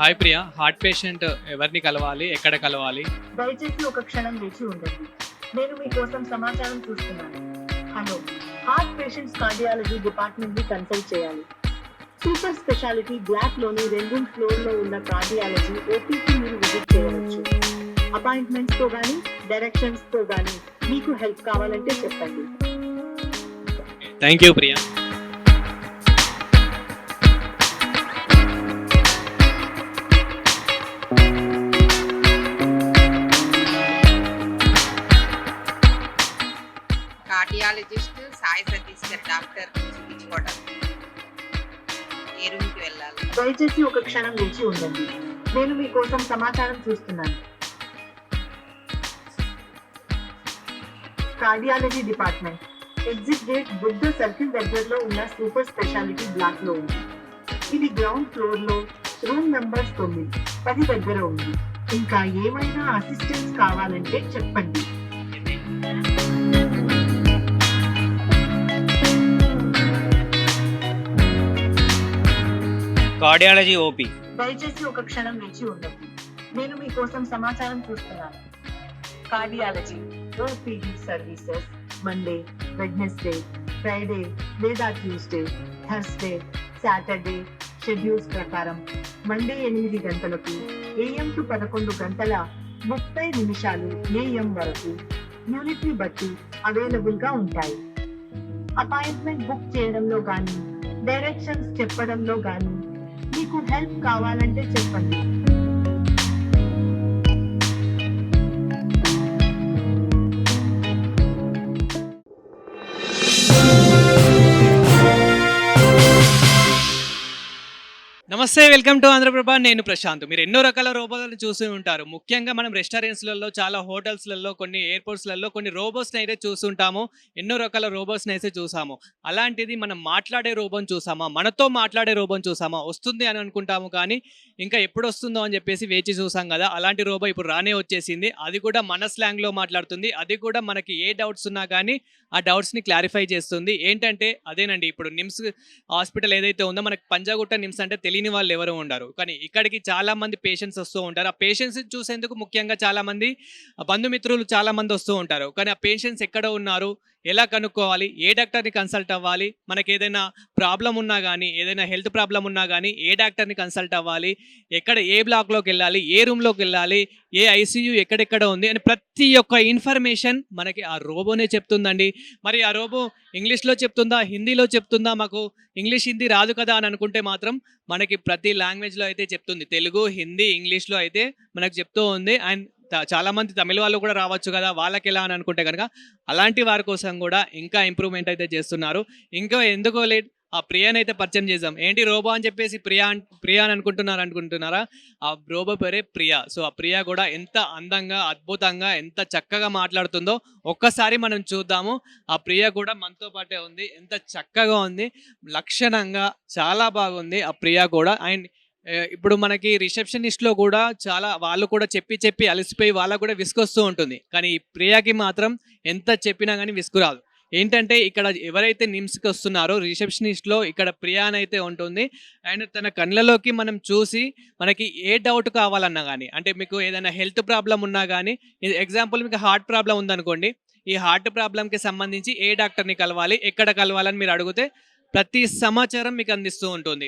Hi Priya, heart patient ఎవరిని కలవాలి, ఎక్కడ కలవాలి? దయచేసి ఒక క్షణం వేచి ఉండండి. నేను మీకోసం సమాచారం చూస్తున్నాను. Hello, heart patients cardiology department ని కన్సల్ట్ చేయాలి. సూపర్ స్పెషాలిటీ బ్లాక్ లోని 2 ఫ్లోర్ లో ఉన్న కార్డియాలజీ ఓపీకి మీరు విజిట్ చేయవచ్చు. అపాయింట్మెంట్స్ తో గానీ డైరెక్షన్స్ తో గానీ మీకు హెల్ప్ కావాలంటే చెప్పండి. Thank you Priya. Cardiologist Sai Satish గారు డాక్టర్ చూపించుకోవడం ఏ రూమ్కి వెళ్ళాలి? దయచేసి ఒక క్షణం వేచి ఉండండి. నేను మీకోసం సమాచారం చూస్తున్నాను. Cardiology department exit gate Buddha circle దగ్గరలో ఉన్న సూపర్ స్పెషాలిటీ బ్లాక్ లో ఉంది. ఇది గ్రౌండ్ ఫ్లోర్ లో రూమ్ నంబర్ 9, 10 దగ్గర ఉంది. ఇంకా ఏమైనా అసిస్టెన్స్ కావాలంటే చెప్పండి. Cardiology OP. దయచేసి ఒక క్షణం వేచి ఉండండి. నేను మీకోసం సమాచారం చూస్తున్నాను. Cardiology OPD services Monday, Wednesday, Friday లేదా ట్యూస్డే, థర్స్డే, సాటర్డే షెడ్యూల్స్ ప్రకారం మండే 8 గంటలకు AM టు 11 గంటల 30 నిమిషాలు AM వరకు యూనిట్ ని బట్టి అవైలబుల్ గా ఉంటాయి. అపాయింట్మెంట్ బుక్ చేయడంలో గానీ డైరెక్షన్స్ చెప్పడంలో గానీ మీకు హెల్ప్ కావాలంటే చెప్పండి. నమస్తే, వెల్కమ్ టు ఆంధ్రప్రభ. నేను ప్రశాంత్. మీరు ఎన్నో రకాల రోబోలను చూసి ఉంటారు. ముఖ్యంగా మనం రెస్టారెంట్స్లలో, చాలా హోటల్స్లలో, కొన్ని ఎయిర్పోర్ట్స్లలో కొన్ని రోబోట్స్ని అయితే చూస్తుంటాము. ఎన్నో రకాల రోబోట్స్ని అయితే చూసాము. అలాంటిది మనం మాట్లాడే రోబోని చూసామా, మనతో మాట్లాడే రోబోని చూసామా? వస్తుంది అని అనుకుంటాము, కానీ ఇంకా ఎప్పుడు వస్తుందో అని చెప్పేసి వేచి చూసాం కదా. అలాంటి రోబో ఇప్పుడు రానే వచ్చేసింది. అది కూడా మన స్లాంగ్లో మాట్లాడుతుంది. అది కూడా మనకి ఏ డౌట్స్ ఉన్నా కానీ ఆ డౌట్స్ని క్లారిఫై చేస్తుంది. ఏంటంటే అదేనండి, ఇప్పుడు నిమ్స్ హాస్పిటల్ ఏదైతే ఉందో, మనకి పంజాగుట్ట నిమ్స్ అంటే తెలియని వాళ్ళు ఎవరు ఉండరు. కానీ ఇక్కడికి చాలా మంది పేషెంట్స్ వస్తూ ఉంటారు. ఆ పేషెంట్స్ చూసేందుకు ముఖ్యంగా చాలా మంది బంధుమిత్రులు చాలా మంది వస్తూ ఉంటారు. కానీ ఆ పేషెంట్స్ ఎక్కడ ఉన్నారు, ఎలా కనుక్కోవాలి, ఏ డాక్టర్ని కన్సల్ట్ అవ్వాలి, మనకి ఏదైనా ప్రాబ్లం ఉన్నా కానీ, ఏదైనా హెల్త్ ప్రాబ్లం ఉన్నా కానీ ఏ డాక్టర్ని కన్సల్ట్ అవ్వాలి, ఎక్కడ ఏ బ్లాక్లోకి వెళ్ళాలి, ఏ రూమ్లోకి వెళ్ళాలి, ఏ ICU ఎక్కడెక్కడ ఉంది అని ప్రతి ఒక్క ఇన్ఫర్మేషన్ మనకి ఆ రోబోనే చెప్తుందండి. మరి ఆ రోబో ఇంగ్లీష్లో చెప్తుందా, హిందీలో చెప్తుందా? మాకు ఇంగ్లీష్ హిందీ రాదు కదా అని అనుకుంటే మాత్రం మనకి ప్రతి లాంగ్వేజ్లో అయితే చెప్తుంది. తెలుగు, హిందీ, ఇంగ్లీష్లో అయితే మనకు చెప్తూ ఉంది. అండ్ చాలామంది తమిళ వాళ్ళు కూడా రావచ్చు కదా, వాళ్ళకి ఎలా అని అనుకుంటే కనుక అలాంటి వారి కోసం కూడా ఇంకా ఇంప్రూవ్మెంట్ అయితే చేస్తున్నారు. ఇంకా ఎందుకో లేట్, ఆ ప్రియాని అయితే పరిచయం చేద్దాం. ఏంటి రోబో అని చెప్పేసి ప్రియా అని అనుకుంటున్నారా? ఆ రోబో పేరే ప్రియా. సో ఆ ప్రియా కూడా ఎంత అందంగా, అద్భుతంగా, ఎంత చక్కగా మాట్లాడుతుందో ఒక్కసారి మనం చూద్దాము. ఆ ప్రియా కూడా మనతో పాటే ఉంది. ఎంత చక్కగా ఉంది, లక్షణంగా చాలా బాగుంది ఆ ప్రియా కూడా. అండ్ ఇప్పుడు మనకి రిసెప్షనిస్ట్లో కూడా చాలా వాళ్ళు కూడా చెప్పి అలసిపోయి వాళ్ళకు కూడా విసుకొస్తూ ఉంటుంది. కానీ ఈ ప్రియాకి మాత్రం ఎంత చెప్పినా కానీ విసుగు రాదు. ఏంటంటే ఇక్కడ ఎవరైతే నిమ్స్కి వస్తున్నారో రిసెప్షనిస్ట్లో ఇక్కడ ప్రియా అని అయితే ఉంటుంది. అండ్ తన కళ్ళలోకి మనం చూసి మనకి ఏ డౌట్ కావాలన్నా కానీ, అంటే మీకు ఏదైనా హెల్త్ ప్రాబ్లం ఉన్నా కానీ, ఎగ్జాంపుల్ మీకు హార్ట్ ప్రాబ్లం ఉందనుకోండి, ఈ హార్ట్ ప్రాబ్లంకి సంబంధించి ఏ డాక్టర్ని కలవాలి, ఎక్కడ కలవాలని మీరు అడిగితే ప్రతి సమాచారం మీకు అందిస్తూ ఉంటుంది.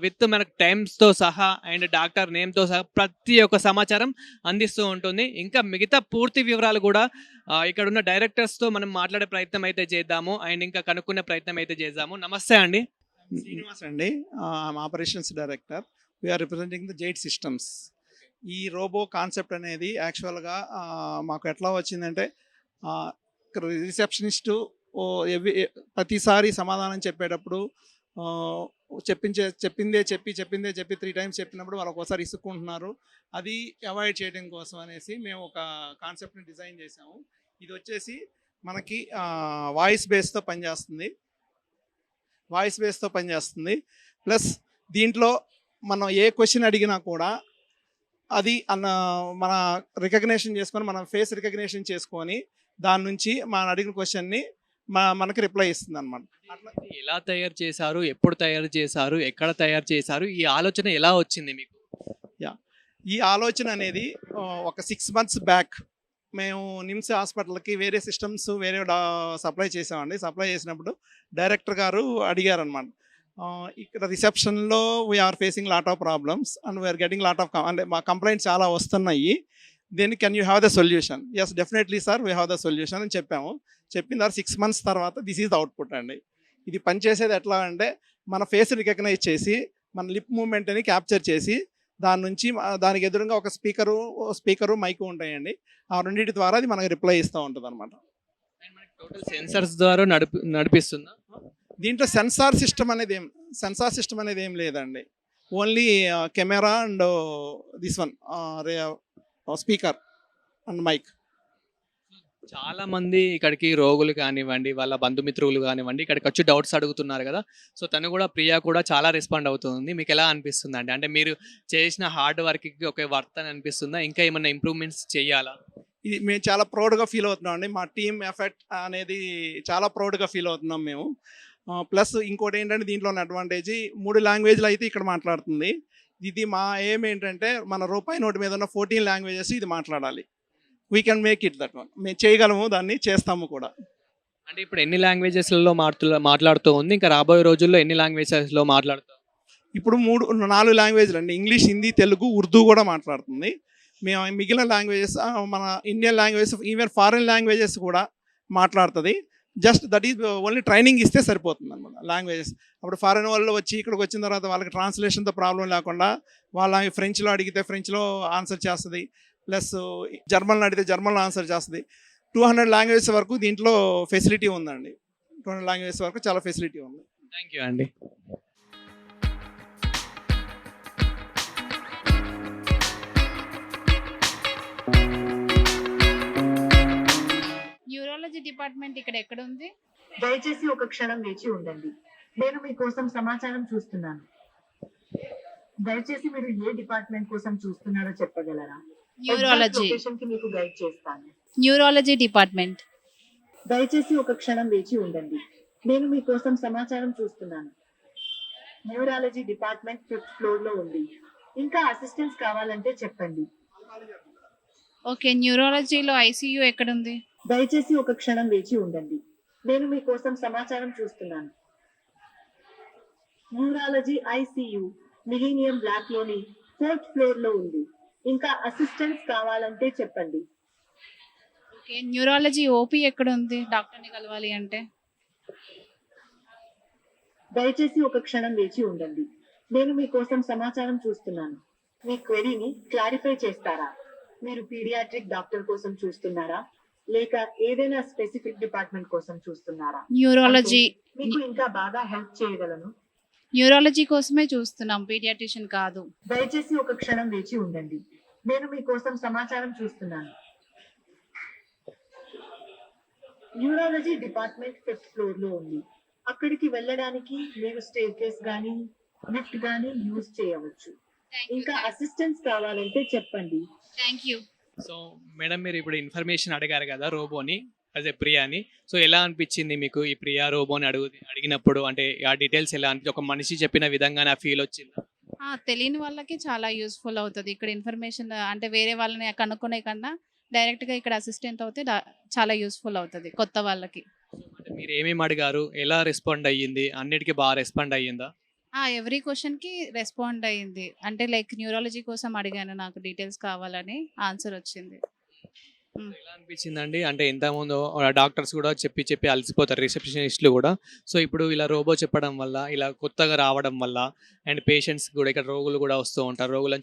విత్ మనకు టైమ్స్తో సహా అండ్ డాక్టర్ నేమ్తో సహా ప్రతి ఒక్క సమాచారం అందిస్తూ ఉంటుంది. ఇంకా మిగతా పూర్తి వివరాలు కూడా ఇక్కడ ఉన్న డైరెక్టర్స్తో మనం మాట్లాడే ప్రయత్నం అయితే చేద్దాము. అండ్ ఇంకా కనుక్కునే ప్రయత్నం అయితే చేద్దాము. నమస్తే అండి. శ్రీనివాస్ అండి, operations director. We are representing the Zeit systems. ఈ రోబో కాన్సెప్ట్ అనేది యాక్చువల్గా మాకు ఎట్లా వచ్చిందంటే, రిసెప్షనిస్టు ప్రతిసారి సమాధానం చెప్పేటప్పుడు చెప్పిందే చెప్పి 3 టైమ్స్ చెప్పినప్పుడు వాళ్ళు ఒకసారి ఇసుక్కుంటున్నారు. అది అవాయిడ్ చేయడం కోసం అనేసి మేము ఒక కాన్సెప్ట్ని డిజైన్ చేసాము. ఇది వచ్చేసి మనకి వాయిస్ బేస్తో పనిచేస్తుంది. ప్లస్ దీంట్లో మనం ఏ క్వశ్చన్ అడిగినా కూడా అది మన రికగ్నేషన్ చేసుకొని, మనం ఫేస్ రికగ్నేషన్ చేసుకొని దాని నుంచి మనం అడిగిన క్వశ్చన్ని మనకి రిప్లై ఇస్తుంది అనమాట. అట్లా ఎలా తయారు చేశారు, ఎప్పుడు తయారు చేశారు, ఎక్కడ తయారు చేశారు, ఈ ఆలోచన ఎలా వచ్చింది మీకు? ఈ ఆలోచన అనేది ఒక 6 months బ్యాక్ మేము నిమ్స్ హాస్పిటల్కి వేరే సిస్టమ్స్ వేరే సప్లై చేసామండి. సప్లై చేసినప్పుడు డైరెక్టర్ గారు అడిగారనమాట, ఇక్కడ రిసెప్షన్లో we are facing lot of problems and we are getting lot of అంటే మా కంప్లైంట్స్ చాలా వస్తున్నాయి, then can you have the solution? Yes definitely sir, we have the solution అని చెప్పాము. చెప్పిన తర్వాత 6 months తర్వాత దిస్ ఈజ్ ద అవుట్పుట్ అండి. ఇది పనిచేసేది ఎట్లా అంటే, మన ఫేస్ రికగ్నైజ్ చేసి మన లిప్ మూమెంట్ని క్యాప్చర్ చేసి దాని నుంచి దానికి ఎదురుగా ఒక స్పీకరు మైకు ఉంటాయండి. ఆ రెండింటి ద్వారా అది మనకి రిప్లై ఇస్తూ ఉంటుంది అనమాట. టోటల్ సెన్సర్స్ ద్వారా నడిపిస్తుందా? దీంట్లో సెన్సార్ సిస్టమ్ అనేది ఏం లేదండి. Only camera and this one speaker and mic. చాలా మంది ఇక్కడికి రోగులు కానివ్వండి, వాళ్ళ బంధుమిత్రులు కానివ్వండి, ఇక్కడికి వచ్చి డౌట్స్ అడుగుతున్నారు కదా. సో తను కూడా, ప్రియా కూడా చాలా రెస్పాండ్ అవుతుంది. మీకు ఎలా అనిపిస్తుంది అండి? అంటే మీరు చేసిన హార్డ్ వర్క్కి ఒక వర్త్ అని అనిపిస్తుందా? ఇంకా ఏమైనా ఇంప్రూవ్మెంట్స్ చేయాలా? ఇది మేము చాలా ప్రౌడ్గా ఫీల్ అవుతున్నాం అండి. మా టీమ్ ఎఫెక్ట్ అనేది చాలా ప్రౌడ్గా ఫీల్ అవుతున్నాం మేము. ప్లస్ ఇంకోటి ఏంటంటే, దీంట్లో ఉన్న అడ్వాంటేజ్ 3 లాంగ్వేజ్లు అయితే ఇక్కడ మాట్లాడుతుంది. ఇది మా ఏం ఏంటంటే, మన రూపాయి నోటు మీద ఉన్న 14 లాంగ్వేజెస్ ఇది మాట్లాడాలి. We can make it that one. మేము చేయగలము, దాన్ని చేస్తాము కూడా. అంటే ఇప్పుడు ఎన్ని లాంగ్వేజెస్లలో మాట్లాడుతూ ఉంది? ఇంకా రాబోయే రోజుల్లో ఎన్ని లాంగ్వేజెస్లో మాట్లాడుతాం? ఇప్పుడు 4 లాంగ్వేజ్లు అండి. ఇంగ్లీష్, హిందీ, తెలుగు, ఉర్దూ కూడా మాట్లాడుతుంది. మేము మిగిలిన లాంగ్వేజెస్ మన Indian languages, even foreign languages కూడా మాట్లాడుతుంది. Just that is only training ఇస్తే సరిపోతుంది అనమాట లాంగ్వేజెస్. అప్పుడు ఫారిన్ వాళ్ళు వచ్చి ఇక్కడికి వచ్చిన తర్వాత వాళ్ళకి ట్రాన్స్లేషన్తో ప్రాబ్లం లేకుండా, వాళ్ళ ఫ్రెంచ్లో అడిగితే ఫ్రెంచ్లో ఆన్సర్ చేస్తుంది, ప్లస్ జర్మన్లో అడిగితే జర్మన్లో ఆన్సర్ చేస్తుంది. 200 లాంగ్వేజెస్ వరకు దీంట్లో ఫెసిలిటీ ఉందండి. 200 లాంగ్వేజెస్ వరకు చాలా ఫెసిలిటీ ఉంది. థ్యాంక్ యూ అండి. న్యూరాలజీ డిపార్ట్మెంట్ ఇక్కడ ఎక్కడ ఉంది? దయచేసి ఒక క్షణం వేచి ఉండండి. నేను మీకోసం సమాచారం చూస్తున్నాను. దయచేసి మీరు ఏ డిపార్ట్మెంట్ కోసం చూస్తున్నారో చెప్పగలరా? న్యూరాలజీ. లొకేషన్ కి మీకు గైడ్ చేస్తాను. Neurology department. దయచేసి ఒక క్షణం వేచి ఉండండి. నేను మీకోసం సమాచారం చూస్తున్నాను. న్యూరాలజీ డిపార్ట్మెంట్ 5th floor లో ఉంది. ఇంకా అసిస్టెన్స్ కావాలంటే చెప్పండి. ఓకే, న్యూరాలజీలో ఐసీయూ ఎక్కడ ఉంది? దయచేసి ఒక క్షణం వేచి ఉండండి. నేను మీకోసం సమాచారం చూస్తున్నాను. న్యూరాలజీ ఐసీయూ మిలీనియం బ్లాక్ లోని 4th floor లో ఉంది. ఇంకా అసిస్టెన్స్ కావాలంటే చెప్పండి. ఓకే, న్యూరాలజీ ఓపీ ఎక్కడ ఉంది? డాక్టర్ని కలవాలి అంటే? దయచేసి ఒక క్షణం వేచి ఉండండి. నేను మీకోసం సమాచారం చూస్తున్నాను. మీ క్వెరీని క్లారిఫై చేస్తారా? మీరు పీడియాట్రిక్ డాక్టర్ కోసం చూస్తున్నారా, లేక ఏదైనా స్పెసిఫిక్ డిపార్ట్మెంట్ కోసం చూస్తున్నారా? న్యూరాలజీ. మీకు ఇంకా బాగా హెల్ప్ చేయగలను. న్యూరాలజీ కోసమే చూస్తున్నాం, పీడియాట్రిషియన్ కాదు. దయచేసి ఒక క్షణం వేచి ఉండండి. నేను మీకోసం సమాచారం చూస్తున్నాను. న్యూరాలజీ డిపార్ట్మెంట్ 5th floor లో ఉంది. అక్కడికి వెళ్ళడానికి మీరు స్టేర్ కేస్ గానీ లిఫ్ట్ గానీ యూజ్ చేయవచ్చు. ఇంకా అసిస్టెన్స్ కావాలంటే చెప్పండి. Thank you. సో మేడం, మీరు ఇప్పుడు ఇన్ఫర్మేషన్ అడిగారు కదా రోబోని, యాజ్ ఎ ప్రియాని. సో ఎలా అనిపించింది మీకు ఈ ప్రియా రోబోని అడిగినప్పుడు? అంటే ఆ డీటెయిల్స్ ఎలా అనిపించి, ఒక మనిషి చెప్పిన విధంగా నా ఫీల్ వచ్చింది? తెలియని వాళ్ళకి చాలా యూస్ఫుల్ అవుతుంది ఇక్కడ ఇన్ఫర్మేషన్. అంటే వేరే వాళ్ళని కనుక్కునే కన్నా డైరెక్ట్గా ఇక్కడ అసిస్టెంట్ అవుతే చాలా యూస్ఫుల్ అవుతుంది కొత్త వాళ్ళకి. అంటే మీరు ఏమేమి అడిగారు, ఎలా రెస్పాండ్ అయ్యింది? అన్నిటికీ బాగా రెస్పాండ్ అయ్యిందా? ఎవ్రీ క్వశ్చన్కి రెస్పాండ్ అయ్యింది. అంటే లైక్ న్యూరాలజీ కోసం అడిగాను, నాకు డీటెయిల్స్ కావాలని, ఆన్సర్ వచ్చింది. ఎలా అనిపించిందండి? అంటే ఇంతకుముందు డాక్టర్స్ కూడా చెప్పి అలసిపోతారు, రిసెప్షనిస్టులు కూడా. సో ఇప్పుడు ఇలా రోబో చెప్పడం వల్ల, ఇలా కొత్తగా రావడం వల్ల, అండ్ పేషెంట్స్ కూడా, ఇక్కడ రోగులు కూడా వస్తూ ఉంటారు, రోగులను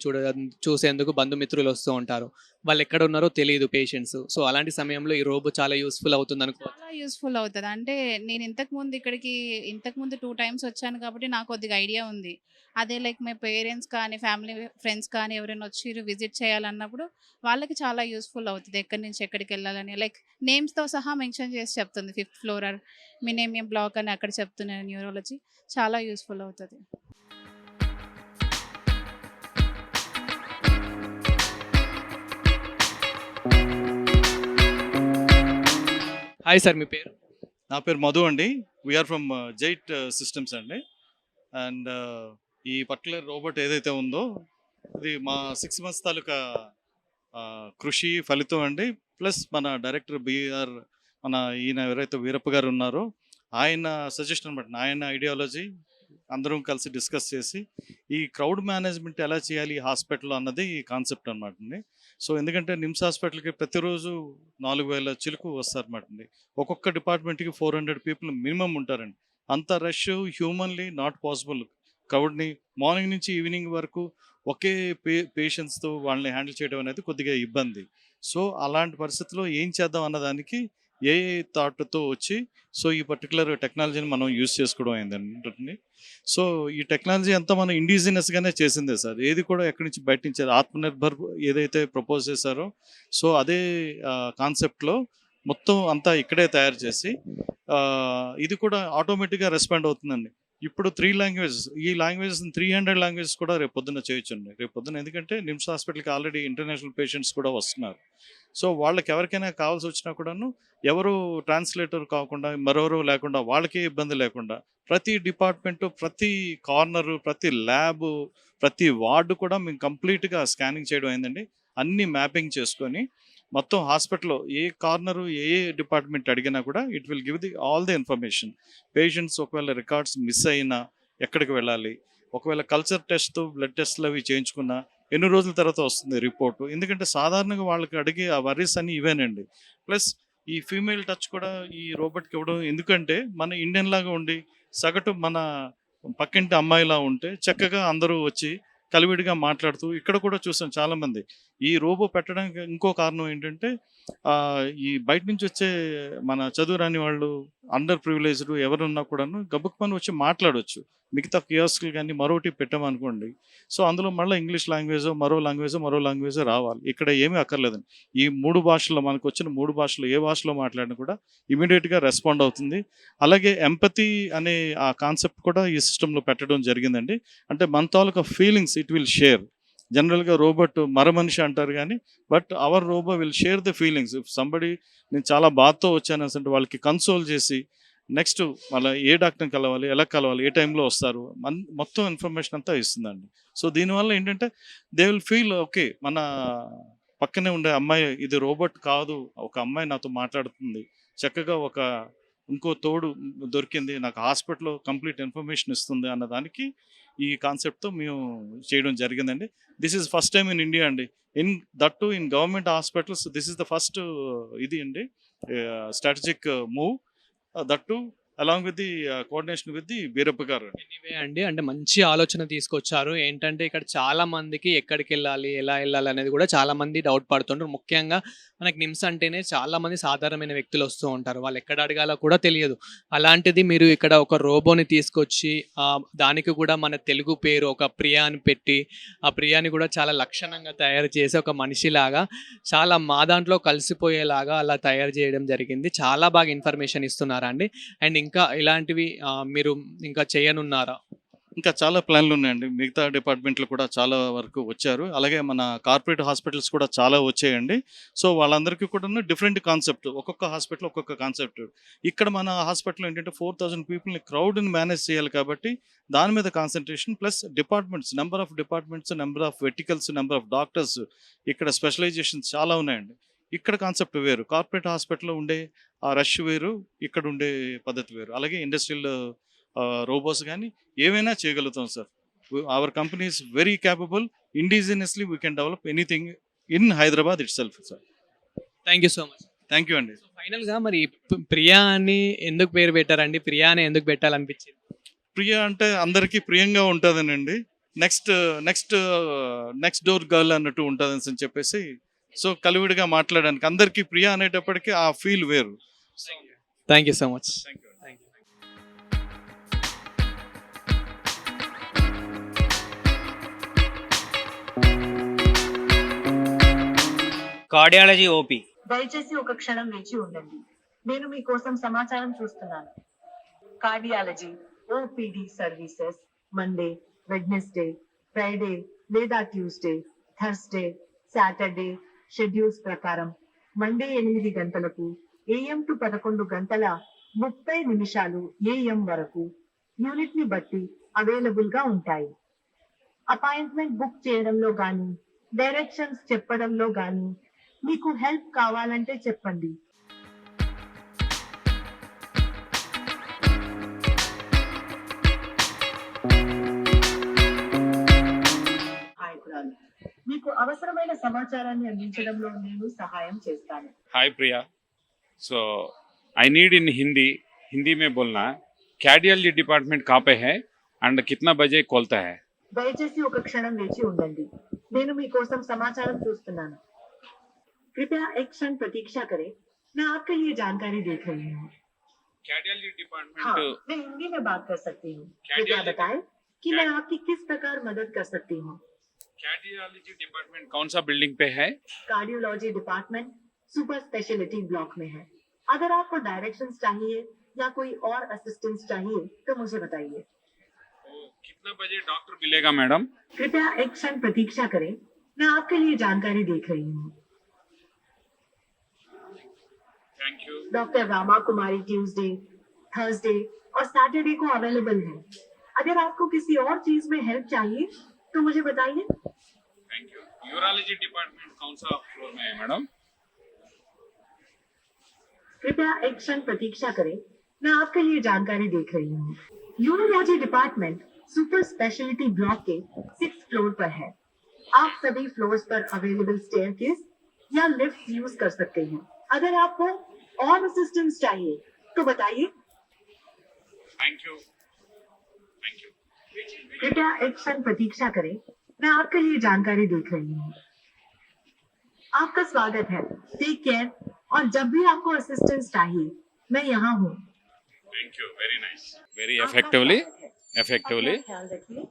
చూసేందుకు బంధుమిత్రులు వస్తూ ఉంటారు, వాళ్ళు ఎక్కడ ఉన్నారో తెలియదు పేషెంట్స్. సో అలాంటి సమయంలో ఈ రోబో చాలా యూస్ఫుల్ అవుతుంది అనుకో. చాలా యూస్ఫుల్ అవుతుంది. అంటే నేను ఇంతకుముందు 2 times వచ్చాను కాబట్టి నాకు కొద్దిగా ఐడియా ఉంది. అదే లైక్ మై పేరెంట్స్ కానీ ఫ్యామిలీ ఫ్రెండ్స్ కానీ ఎవరైనా వచ్చి విజిట్ చేయాలన్నప్పుడు వాళ్ళకి చాలా యూస్ఫుల్ అవుతుంది. ఎక్కడి నుంచి ఎక్కడికి వెళ్ళాలని లైక్ నేమ్స్తో సహా మెన్షన్ చేసి చెప్తుంది. 5th floor మినేమియం బ్లాక్ అని అక్కడ చెప్తున్నాను. న్యూరాలజీ చాలా యూస్ఫుల్ అవుతుంది. హాయ్ సార్, మీ పేరు? నా పేరు మధు అండి. వీఆర్ ఫ్రమ్ జైట్ సిస్టమ్స్ అండి. అండ్ ఈ పర్టికులర్ రోబోట్ ఏదైతే ఉందో ఇది మా 6 మంత్స్ తాలూకా కృషి ఫలితం అండి. ప్లస్ మన డైరెక్టర్ బిఆర్ మన ఈయన ఎవరైతే వీరప్ప గారు ఉన్నారో ఆయన సజెషన్ అనమాట. ఆయన ఐడియాలజీ అందరం కలిసి డిస్కస్ చేసి ఈ క్రౌడ్ మేనేజ్మెంట్ ఎలా చేయాలి ఈ హాస్పిటల్ అన్నది ఈ కాన్సెప్ట్ అనమాట అండి. సో ఎందుకంటే నిమ్స్ హాస్పిటల్కి ప్రతిరోజు 4,000 చిలుకు వస్తారన్నమాట అండి. ఒక్కొక్క డిపార్ట్మెంట్కి 400 పీపుల్ మినిమం ఉంటారండి. అంత రష్ హ్యూమన్లీ నాట్ పాసిబుల్. క్రౌడ్ని మార్నింగ్ నుంచి ఈవినింగ్ వరకు ఒకే పేషెంట్స్తో వాళ్ళని హ్యాండిల్ చేయడం అనేది కొద్దిగా ఇబ్బంది. సో అలాంటి పరిస్థితుల్లో ఏం చేద్దాం అన్నదానికి ఏ థాట్తో వచ్చి సో ఈ పర్టికులర్ టెక్నాలజీని మనం యూజ్ చేసుకోవడం అయిందండి. సో ఈ టెక్నాలజీ అంతా మనం ఇండిజినస్గానే చేసిందే సార్. ఏది కూడా ఎక్కడి నుంచి బయట నుంచి ఆత్మనిర్భర్ ఏదైతే ప్రపోజ్ చేశారో సో అదే కాన్సెప్ట్లో మొత్తం అంతా ఇక్కడే తయారు చేసి ఇది కూడా ఆటోమేటిక్గా రెస్పాండ్ అవుతుందండి. ఇప్పుడు 3 లాంగ్వేజెస్, ఈ లాంగ్వేజెస్ 300 లాంగ్వేజెస్ కూడా రేపు పొద్దున్న చేయొచ్చండి. రేపు పొద్దున్న ఎందుకంటే నిమ్స్ హాస్పిటల్కి ఆల్రెడీ ఇంటర్నేషనల్ పేషెంట్స్ కూడా వస్తున్నారు. సో వాళ్ళకి ఎవరికైనా కావాల్సి వచ్చినా కూడాను ఎవరు ట్రాన్స్లేటర్ కాకుండా మరెవరు లేకుండా వాళ్ళకే ఇబ్బంది లేకుండా ప్రతి డిపార్ట్మెంటు, ప్రతి కార్నరు, ప్రతి ల్యాబ్, ప్రతి వార్డు కూడా మేము కంప్లీట్గా స్కానింగ్ చేయడం అయిందండి. అన్ని మ్యాపింగ్ చేసుకొని మొత్తం హాస్పిటల్లో ఏ కార్నరు ఏ డిపార్ట్మెంట్ అడిగినా కూడా it will give all the information. Patients ఒకవేళ రికార్డ్స్ మిస్ అయినా ఎక్కడికి వెళ్ళాలి, ఒకవేళ కల్చర్ టెస్ట్ బ్లడ్ టెస్ట్లు అవి చేయించుకున్నా ఎన్ని రోజుల తర్వాత వస్తుంది రిపోర్టు. ఎందుకంటే సాధారణంగా వాళ్ళకి అడిగే ఆ వర్రీస్ అన్నీ ఇవేనండి. ప్లస్ ఈ ఫీమేల్ టచ్ కూడా ఈ రోబోట్కి ఇవ్వడం ఎందుకంటే మన ఇండియన్ లాగా ఉండి సగటు మన పక్కింటి అమ్మాయిలా ఉంటే చక్కగా అందరూ వచ్చి కలివిడిగా మాట్లాడుతూ ఇక్కడ కూడా చూసాం చాలామంది. ఈ రోబో పెట్టడానికి ఇంకో కారణం ఏంటంటే ఈ బయట నుంచి వచ్చే మన చదువు రాని వాళ్ళు, అండర్ ప్రివిలేజ్డ్ ఎవరున్నా కూడాను గబుక్కుమని వచ్చి మాట్లాడవచ్చు. మిగతా కియోస్కులు కానీ మరొకటి పెట్టామనుకోండి సో అందులో మళ్ళీ ఇంగ్లీష్ లాంగ్వేజో మరో లాంగ్వేజో రావాలి. ఇక్కడ ఏమీ అక్కర్లేదండి. ఈ 3 భాషల్లో మనకు వచ్చిన 3 భాషల్లో ఏ భాషలో మాట్లాడినా కూడా ఇమీడియట్గా రెస్పాండ్ అవుతుంది. అలాగే ఎంపతి అనే ఆ కాన్సెప్ట్ కూడా ఈ సిస్టంలో పెట్టడం జరిగిందండి. అంటే మన తాలూకా ఫీలింగ్స్ ఇట్ విల్ షేర్. జనరల్గా రోబోట్ మరమనిషి అంటారు కానీ but our robo will share the feelings. If somebody నేను చాలా బాధతో వచ్చాను అంటే వాళ్ళకి కన్సోల్ చేసి నెక్స్ట్ వాళ్ళ ఏ డాక్టర్ని కలవాలి, ఎలా కలవాలి, ఏ టైంలో వస్తారు మొత్తం ఇన్ఫర్మేషన్ అంతా ఇస్తుందండి. సో దీనివల్ల ఏంటంటే దే విల్ ఫీల్ ఓకే మన పక్కనే ఉండే అమ్మాయి ఇది రోబోట్ కాదు, ఒక అమ్మాయి నాతో మాట్లాడుతుంది, చక్కగా ఒక ఇంకో తోడు దొరికింది, నాకు హాస్పిటల్లో కంప్లీట్ ఇన్ఫర్మేషన్ ఇస్తుంది అన్నదానికి ఈ కాన్సెప్ట్తో మేము చేయడం జరిగిందండి. This is first time in India అండి. That too in government hospitals this is the first ఇది అండి strategic move. That too along with the coordination with the Veerappa గారు. ఎనీవే అండి, అంటే మంచి ఆలోచన తీసుకొచ్చారు. ఏంటంటే ఇక్కడ చాలా మందికి ఎక్కడికి వెళ్ళాలి, ఎలా వెళ్ళాలి అనేది కూడా చాలా మంది డౌట్ పడుతుంటారు. ముఖ్యంగా మనకి నిమ్స్ అంటేనే చాలా మంది సాధారణమైన వ్యక్తులు వస్తూ ఉంటారు, వాళ్ళు ఎక్కడ అడగాలో కూడా తెలియదు. అలాంటిది మీరు ఇక్కడ ఒక రోబోని తీసుకొచ్చి దానికి కూడా మన తెలుగు పేరు ఒక ప్రియా అని పెట్టి ఆ ప్రియాని కూడా చాలా లక్షణంగా తయారు చేసి ఒక మనిషిలాగా చాలా మా దాంట్లో కలిసిపోయేలాగా అలా తయారు చేయడం జరిగింది. చాలా బాగా ఇన్ఫర్మేషన్ ఇస్తున్నారా అండి. అండ్ ఇంకా ఇలాంటివి మీరు ఇంకా చేయనున్నారా? ఇంకా చాలా ప్లాన్లు ఉన్నాయండి. మిగతా డిపార్ట్మెంట్లు కూడా చాలా వరకు వచ్చారు. అలాగే మన కార్పొరేట్ హాస్పిటల్స్ కూడా చాలా వచ్చాయండి. సో వాళ్ళందరికీ కూడా డిఫరెంట్ కాన్సెప్ట్, ఒక్కొక్క హాస్పిటల్ ఒక్కొక్క కాన్సెప్ట్. ఇక్కడ మన హాస్పిటల్ ఏంటంటే 4,000 పీపుల్ని క్రౌడ్ని మేనేజ్ చేయాలి కాబట్టి దాని మీద concentration. Plus departments, number of departments, number of verticals, number of doctors, ఇక్కడ స్పెషలైజేషన్స్ చాలా ఉన్నాయండి. ఇక్కడ కాన్సెప్ట్ వేరు, కార్పొరేట్ హాస్పిటల్లో ఉండే ఆ రష్ వేరు, ఇక్కడ ఉండే పద్ధతి వేరు. అలాగే ఇండస్ట్రియల్ రోబోస్ కానీ ఏవైనా చేయగలుగుతాం sir. Our company is very capable. Indigenously we can develop anything in Hyderabad it self sir. Thank you so much. Thank you అండి. ఫైనల్గా మరి ప్రియా అని ఎందుకు పేరు పెట్టారండి? ప్రియా అని ఎందుకు పెట్టాలనిపించింది? ప్రియ అంటే అందరికీ ప్రియంగా ఉంటుందనండి. నెక్స్ట్ డోర్ గర్ల్ అన్నట్టు ఉంటుంది అని చెప్పేసి సో కలివిడిగా మాట్లాడడానికి అందరికీ ప్రియ అనేటప్పటికీ ఆ ఫీల్ వేరు. Thank you so much. Cardiology OP. దయచేసి ఒక క్షణం వేచి ఉండండి, నేను మీకోసం సమాచారం చూస్తున్నాను. Cardiology OPD services Monday, Wednesday, Friday లేదా ట్యూస్డే, థర్స్డే, సాటర్డే షెడ్యూల్స్ ప్రకారం మండే 8 గంటలకు AM టు 11 గంటల 30 నిమిషాలు AM వరకు యూనిట్ ని బట్టి అవైలబుల్ గా ఉంటాయి. అపాయింట్మెంట్ బుక్ చేయడంలో గానీ డైరెక్షన్స్ చెప్పడంలో గానీ మీకు హెల్ప్ కావాలంటే చెప్పండి. హాయ్ కురాల్, మీకు అవసరమైన సమాచారాన్ని అందించడంలో నేను సహాయం చేస్తాను. Hi Priya. So I need in Hindi Hindi में बोलना है. कार्डियोलॉजी डिपार्टमेंट कहाँ पे है एंड कितना बजे खोलता है? దయచేసి ఒక క్షణం వేచి ఉండండి. నేను మీకోసం సమాచారం చూస్తున్నాను. कृपया एक क्षण प्रतीक्षा करें. मैं आपके लिए जानकारी देख रही हूँ. कार्डियोलॉजी हाँ, डिपार्टमेंट मैं हिंदी में बात कर सकती हूँ. क्या कृपया डिपार्टमेंट- बताएं कि मैं आपकी किस प्रकार मदद कर सकती हूँ. कार्डियोलॉजी डिपार्टमेंट कौन सा बिल्डिंग पे है? Cardiology department super speciality block में है. अगर आपको डायरेक्शंस चाहिए या कोई और असिस्टेंस चाहिए तो मुझे बताइए. कितना बजे डॉक्टर मिलेगा मैडम? कृपया एक क्षण प्रतीक्षा करें. मैं आपके लिए जानकारी देख रही हूँ. Thank you. Doctor Rama Kumari Tuesday, Thursday और सैटरडे को अवेलेबल है. अगर आपको किसी और चीज में हेल्प चाहिए तो मुझे बताइए. Thank you. यूरोलॉजी डिपार्टमेंट कौन सा फ्लोर में है मैडम? कृपया एक क्षण प्रतीक्षा करें. मैं आपके लिए जानकारी देख रही हूँ. Urology department super speciality block के 6th फ्लोर पर है. आप सभी फ्लोर्स पर अवेलेबल स्टेयरकेस या लिफ्ट यूज कर सकते हैं. अगर आपको और असिस्टेंस चाहिए तो बताइए. Thank you. Thank you. कृपया एक क्षण प्रतीक्षा करें. मैं आपके लिए जानकारी देख रही हूँ. आपका स्वागत है. Take care. और जब भी आपको असिस्टेंस चाहिए मैं यहाँ हूँ. Thank you. Very nice. Very आपका effectively. स्वागत है. Effectively. अपना ख्याल रखिए.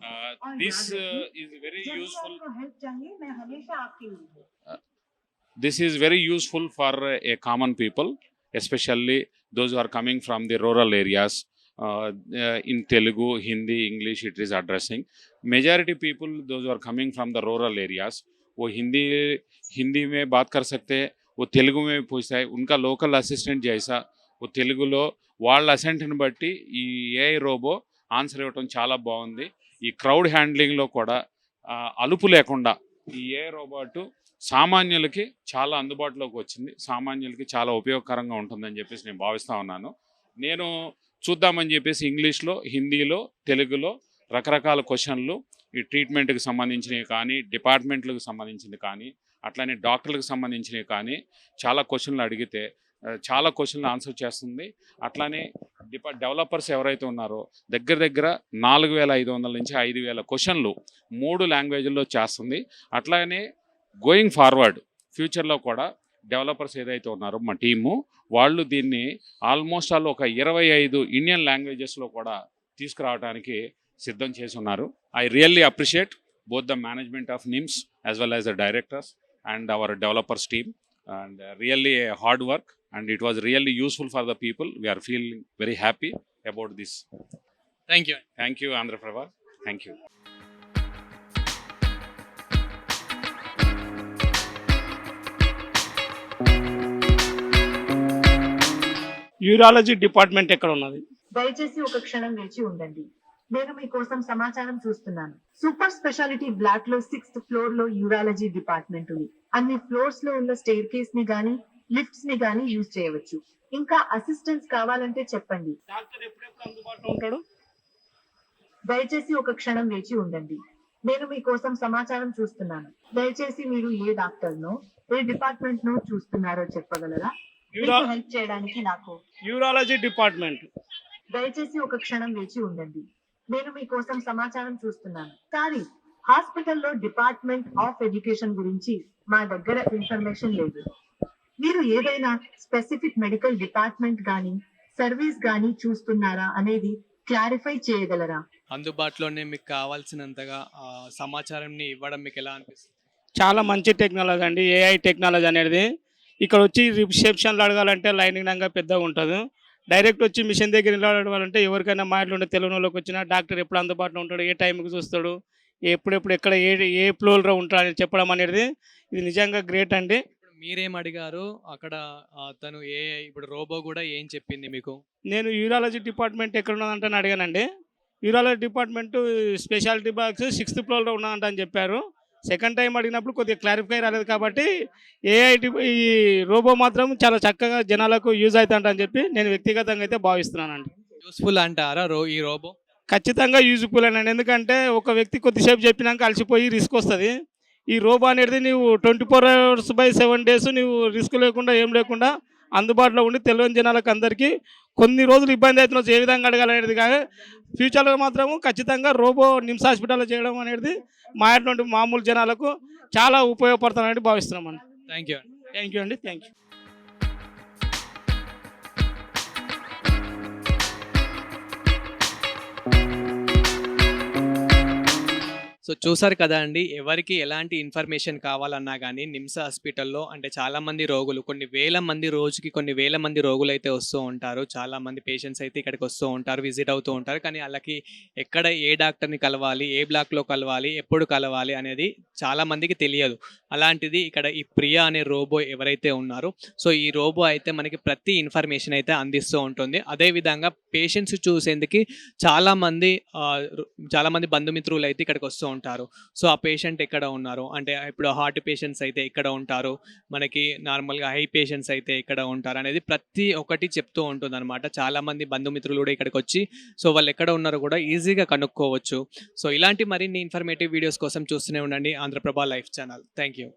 और This याद रखिए, is very जब भी useful. आपको हेल्प चाहिए मैं हमेशा आपके लिए हूँ. This is very useful for a common people, especially those who are coming from the rural areas. In Telugu, Hindi, English, it is addressing. Majority people, those who are coming from the rural areas, वो हिंदी में बात कर सकते हैं, वो तेलुगु में पूछता है. उनका लोकल असिस्टेंट जैसा वो తెలుగులో వాళ్ళ అసెంట్ని బట్టి ఈ ఏఐ రోబో ఆన్సర్ ఇవ్వటం చాలా బాగుంది. ఈ క్రౌడ్ హ్యాండ్లింగ్లో కూడా అలుపు లేకుండా ఈ ఏఐ రోబోట్ సామాన్యులకి చాలా అందుబాటులోకి వచ్చింది. సామాన్యులకి చాలా ఉపయోగకరంగా ఉంటుందని చెప్పేసి నేను భావిస్తూ ఉన్నాను. నేను చూద్దామని చెప్పేసి ఇంగ్లీష్లో, హిందీలో, తెలుగులో రకరకాల క్వశ్చన్లు ఈ ట్రీట్మెంట్కి సంబంధించినవి కానీ, డిపార్ట్మెంట్లకు సంబంధించినవి కానీ, అట్లానే డాక్టర్లకు సంబంధించినవి కానీ చాలా క్వశ్చన్లు అడిగితే చాలా క్వశ్చన్లు ఆన్సర్ చేస్తుంది. అట్లానే డెవలపర్స్ ఎవరైతే ఉన్నారో దగ్గర దగ్గర 4500 నుంచి 5000 క్వశ్చన్లు 3 లాంగ్వేజ్ల్లో చేస్తుంది. అట్లానే గోయింగ్ ఫార్వర్డ్ ఫ్యూచర్లో కూడా డెవలపర్స్ ఏదైతే ఉన్నారో మా టీము వాళ్ళు దీన్ని ఆల్మోస్ట్ ఒక 25 ఇండియన్ లాంగ్వేజెస్లో కూడా తీసుకురావడానికి సిద్ధం చేసి ఉన్నారు. I really appreciate both the management of NIMS as well as the directors and our developers team, and really a hard work, and it was really useful for the people. We are feeling very happy about this. Thank you. Thank you, Andhra Prabha. Thank you. Urology department ఎక్కడ ఉన్నది? దయచేసి ఒక క్షణం వేచి ఉండండి. నేను మీకోసం సమాచారం చూస్తున్నాను. సూపర్ స్పెషాలిటీ బ్లాక్ లో 6th ఫ్లోర్ లో యూరాలజీ డిపార్ట్మెంట్ ఉంది. అన్ని ఫ్లోర్స్ లో ఉన్న స్టేర్ కేస్ ని గానీ లిఫ్ట్స్ ని గానీ యూజ్ చేయవచ్చు. ఇంకా అసిస్టెన్స్ కావాలంటే చెప్పండి. డాక్టర్ ఎప్పుడెప్పుడు అందుబాటులో ఉంటాడు? దయచేసి ఒక క్షణం వేచి ఉండండి. నేను మీకోసం సమాచారం చూస్తున్నాను. దయచేసి మీరు ఏ డాక్టర్ నో ఏ డిపార్ట్మెంట్ నో చూస్తున్నారో చెప్పగలరా? మీకు హెల్ప్ చేయడానికి నాకు యూరాలజీ డిపార్ట్మెంట్. దయచేసి ఒక క్షణం వేచి ఉండండి. నేను మీకోసం సమాచారం చూస్తున్నాను. సారీ, హాస్పిటల్లో డిపార్ట్మెంట్ ఆఫ్ ఎడ్యుకేషన్ గురించి మా దగ్గర ఇన్ఫర్మేషన్ లేదు. మీరు ఏదైనా స్పెసిఫిక్ మెడికల్ డిపార్ట్మెంట్ గానీ సర్వీస్ గానీ చూస్తున్నారా అనేది క్లారిఫై చేయగలరా? అందుబాటులోనే మీకు కావాల్సినంతగా సమాచారాన్ని ఇవ్వడం మీకు ఎలా అనిపిస్తుంది? చాలా మంచి టెక్నాలజీ అండి. ఏఐ టెక్నాలజీ అనేది ఇక్కడ వచ్చి రిసెప్షన్లో అడగాలంటే లైనింగ్ పెద్దగా ఉంటుంది. డైరెక్ట్ వచ్చి మిషన్ దగ్గర నిలబడాలంటే ఎవరికైనా మాటలు ఉంటే తెలియని వాళ్ళకి వచ్చినా డాక్టర్ ఎప్పుడు అందుబాటులో ఉంటాడు, ఏ టైంకి చూస్తాడు, ఎప్పుడెప్పుడు ఎక్కడ ఏ ఫ్లోర్లో ఉంటాడు అని చెప్పడం అనేది ఇది నిజంగా గ్రేట్ అండి. మీరేం అడిగారు అక్కడ? తను ఇప్పుడు రోబో కూడా ఏం చెప్పింది మీకు? నేను యూరాలజీ డిపార్ట్మెంట్ ఎక్కడ ఉన్నదంటే అడిగానండి. Urology department speciality box 6th ఫ్లోర్లో ఉన్నదంట అని చెప్పారు. సెకండ్ టైం అడిగినప్పుడు కొద్దిగా క్లారిఫై రాలేదు కాబట్టి ఈ రోబో మాత్రం చాలా చక్కగా జనాలకు యూజ్ అవుతుంట అని చెప్పి నేను వ్యక్తిగతంగా అయితే భావిస్తున్నానండి. యూస్ఫుల్ అంటారా ఈ రోబో? ఖచ్చితంగా యూజ్ఫుల్ అండి. ఎందుకంటే ఒక వ్యక్తి కొద్దిసేపు చెప్పినాక అలసిపోయి రిస్క్ వస్తుంది. ఈ రోబో అనేది నువ్వు 24 hours/7 days నువ్వు రిస్క్ లేకుండా ఏం లేకుండా అందుబాటులో ఉండి తెలియని జనాలకు అందరికీ కొన్ని రోజులు ఇబ్బంది అవుతున్న ఏ విధంగా అడగాలనేది కాదు. ఫ్యూచర్లో మాత్రము ఖచ్చితంగా రోబో నిమ్స్ హాస్పిటల్లో చేయడం అనేది మా అటువంటి మామూలు జనాలకు చాలా ఉపయోగపడుతుందని భావిస్తున్నామండి. Thank you. థ్యాంక్ యూ అండి. Thank you. సో చూసారు కదా అండి, ఎవరికి ఎలాంటి ఇన్ఫర్మేషన్ కావాలన్నా కానీ నిమ్స్ హాస్పిటల్లో అంటే చాలామంది రోగులు కొన్ని వేల మంది రోజుకి కొన్ని వేల మంది రోగులు అయితే వస్తూ ఉంటారు. చాలామంది పేషెంట్స్ అయితే ఇక్కడికి వస్తూ ఉంటారు, విజిట్ అవుతూ ఉంటారు. కానీ వాళ్ళకి ఎక్కడ ఏ డాక్టర్ని కలవాలి, ఏ బ్లాక్లో కలవాలి, ఎప్పుడు కలవాలి అనేది చాలామందికి తెలియదు. అలాంటిది ఇక్కడ ఈ ప్రియా అనే రోబో ఎవరైతే ఉన్నారో సో ఈ రోబో అయితే మనకి ప్రతి ఇన్ఫర్మేషన్ అయితే అందిస్తూ ఉంటుంది. అదేవిధంగా పేషెంట్స్ చూసేందుకు చాలామంది బంధుమిత్రులు అయితే ఇక్కడికి వస్తూ ఉంటారు. సో ఆ పేషెంట్ ఎక్కడ ఉన్నారు అంటే ఇప్పుడు హార్ట్ పేషెంట్స్ అయితే ఇక్కడ ఉంటారు, మనకి నార్మల్గా హై పేషెంట్స్ అయితే ఇక్కడ ఉంటారు అనేది ప్రతి ఒక్కటి చెప్తూ ఉంటుంది అనమాట. చాలామంది బంధుమిత్రులు కూడా ఇక్కడికి వచ్చి సో వాళ్ళు ఎక్కడ ఉన్నారో కూడా ఈజీగా కనుక్కోవచ్చు. సో ఇలాంటి మరిన్ని ఇన్ఫర్మేటివ్ వీడియోస్ కోసం చూస్తూనే ఉండండి Andhraprabha life channel. Thank you.